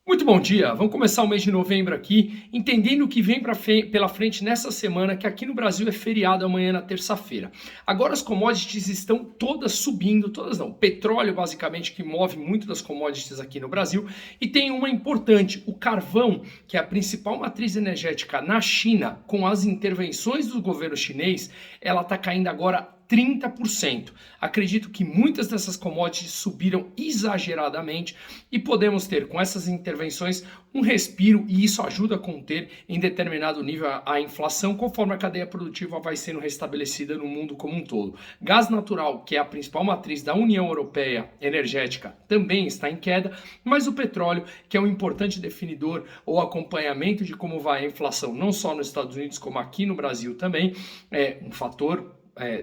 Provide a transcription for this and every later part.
Muito bom dia, vamos começar o mês de novembro aqui, entendendo o que vem pela frente nessa semana, que aqui no Brasil é feriado amanhã na terça-feira. Agora as commodities estão todas subindo, todas não, petróleo basicamente que move muito das commodities aqui no Brasil, e tem uma importante, o carvão, que é a principal matriz energética na China, com as intervenções do governo chinês, ela está caindo agora 30%. Acredito que muitas dessas commodities subiram exageradamente e podemos ter com essas intervenções um respiro e isso ajuda a conter em determinado nível a inflação conforme a cadeia produtiva vai sendo restabelecida no mundo como um todo. Gás natural, que é a principal matriz da União Europeia energética, também está em queda, mas o petróleo, que é um importante definidor ou acompanhamento de como vai a inflação, não só nos Estados Unidos como aqui no Brasil também, é um fator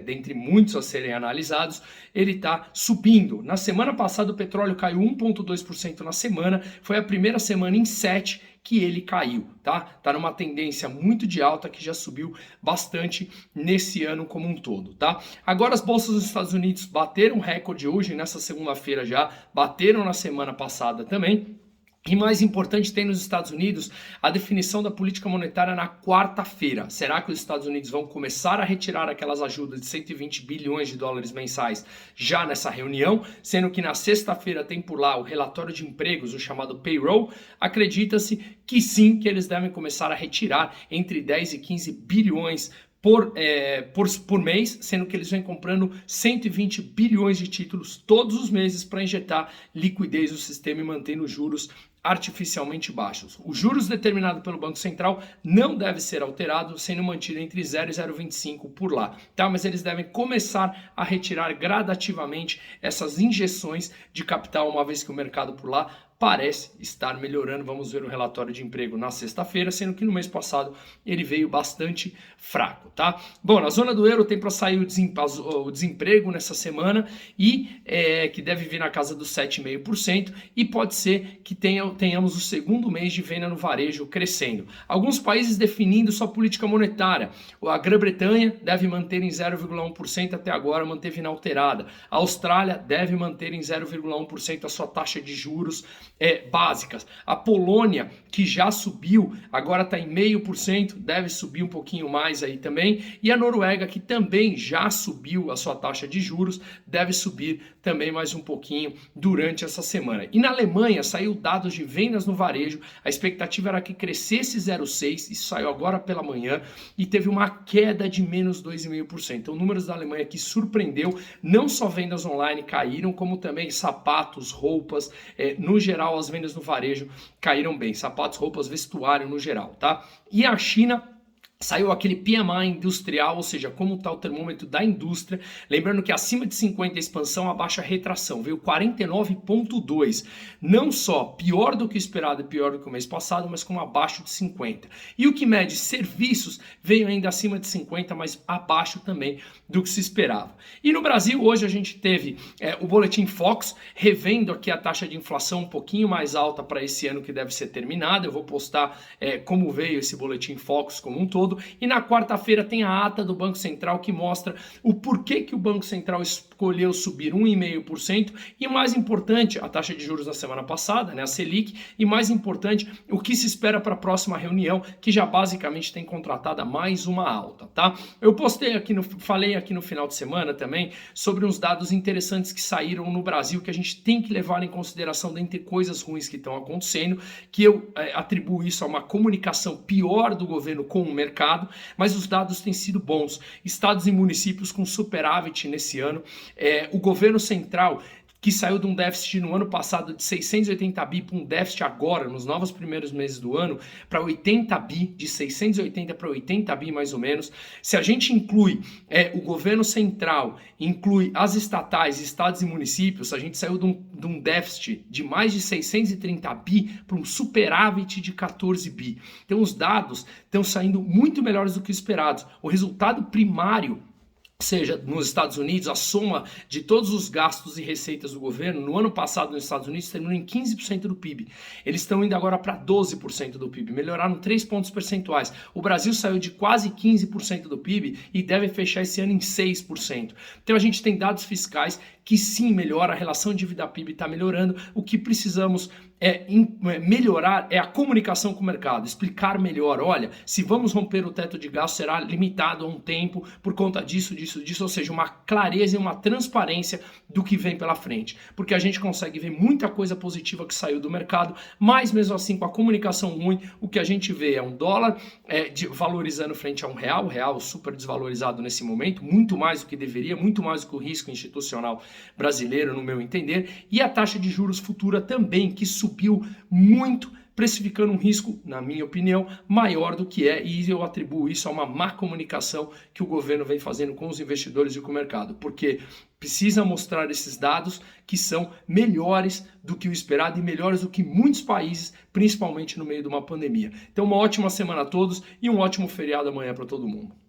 dentre muitos a serem analisados, ele está subindo. Na semana passada o petróleo caiu 1,2% na semana, foi a primeira semana em 7 que ele caiu, tá? Tá numa tendência muito de alta que já subiu bastante nesse ano como um todo, tá? Agora as bolsas dos Estados Unidos bateram recorde hoje, nessa segunda-feira já, bateram na semana passada também. E mais importante, tem nos Estados Unidos a definição da política monetária na quarta-feira. Será que os Estados Unidos vão começar a retirar aquelas ajudas de 120 bilhões de dólares mensais já nessa reunião? Sendo que na sexta-feira tem por lá o relatório de empregos, o chamado payroll. Acredita-se que sim, que eles devem começar a retirar entre 10 e 15 bilhões por mês, sendo que eles vêm comprando 120 bilhões de títulos todos os meses para injetar liquidez no sistema e mantendo os juros artificialmente baixos. Os juros determinados pelo Banco Central não deve ser alterado, sendo mantido entre 0 e 0,25 por lá, tá? Mas eles devem começar a retirar gradativamente essas injeções de capital, uma vez que o mercado por lá parece estar melhorando. Vamos ver o relatório de emprego na sexta-feira, sendo que no mês passado ele veio bastante fraco, tá? Bom, na zona do euro tem para sair o desemprego nessa semana e que deve vir na casa dos 7,5% e pode ser que tenhamos o segundo mês de venda no varejo crescendo. Alguns países definindo sua política monetária. A Grã-Bretanha deve manter em 0,1% até agora, manteve inalterada. A Austrália deve manter em 0,1% a sua taxa de juros básicas. A Polônia, que já subiu, agora está em 0,5%, deve subir um pouquinho mais aí também. E a Noruega, que também já subiu a sua taxa de juros, deve subir também mais um pouquinho durante essa semana. E na Alemanha saiu dados de vendas no varejo, a expectativa era que crescesse 0,6%, isso saiu agora pela manhã e teve uma queda de menos 2,5%. Então, números da Alemanha que surpreendeu, não só vendas online caíram, como também sapatos, roupas, no geral as vendas no varejo caíram bem, sapatos, roupas, vestuário no geral, tá? E a China saiu aquele PMI industrial, ou seja, como está o termômetro da indústria. Lembrando que acima de 50 expansão, abaixo a retração. Veio 49,2. Não só pior do que o esperado e pior do que o mês passado, mas como abaixo de 50. E o que mede serviços veio ainda acima de 50, mas abaixo também do que se esperava. E no Brasil, hoje a gente teve o Boletim Focus, revendo aqui a taxa de inflação um pouquinho mais alta para esse ano que deve ser terminado. Eu vou postar como veio esse Boletim Focus como um todo. E na quarta-feira tem a ata do Banco Central que mostra o porquê que o Banco Central escolheu subir 1,5% e mais importante, a taxa de juros da semana passada, né, a Selic, e mais importante, o que se espera para a próxima reunião, que já basicamente tem contratada mais uma alta, tá? Eu falei aqui no final de semana também sobre uns dados interessantes que saíram no Brasil que a gente tem que levar em consideração dentre coisas ruins que estão acontecendo, que eu atribuo isso a uma comunicação pior do governo com o mercado, mas os dados têm sido bons. Estados e municípios com superávit nesse ano, o governo central que saiu de um déficit no ano passado de 680 bi para um déficit agora, nos novos primeiros meses do ano, para 80 bi, de 680 para 80 bi mais ou menos. Se a gente inclui o governo central, inclui as estatais, estados e municípios, a gente saiu de um déficit de mais de 630 bi para um superávit de 14 bi. Então os dados estão saindo muito melhores do que esperados. O resultado primário, seja nos Estados Unidos, a soma de todos os gastos e receitas do governo, no ano passado nos Estados Unidos terminou em 15% do PIB. Eles estão indo agora para 12% do PIB, melhoraram 3 pontos percentuais. O Brasil saiu de quase 15% do PIB e deve fechar esse ano em 6%. Então a gente tem dados fiscais que sim melhora, a relação dívida PIB está melhorando, o que precisamos melhorar a comunicação com o mercado, explicar melhor, olha, se vamos romper o teto de gasto será limitado a um tempo por conta disso, ou seja, uma clareza e uma transparência do que vem pela frente, porque a gente consegue ver muita coisa positiva que saiu do mercado, mas mesmo assim com a comunicação ruim, o que a gente vê é um dólar valorizando frente a um real, o real super desvalorizado nesse momento, muito mais do que deveria, muito mais do que o risco institucional brasileiro, no meu entender, e a taxa de juros futura também, que subiu muito, precificando um risco, na minha opinião, maior do que é, e eu atribuo isso a uma má comunicação que o governo vem fazendo com os investidores e com o mercado, porque precisa mostrar esses dados que são melhores do que o esperado e melhores do que muitos países, principalmente no meio de uma pandemia. Então, uma ótima semana a todos e um ótimo feriado amanhã para todo mundo.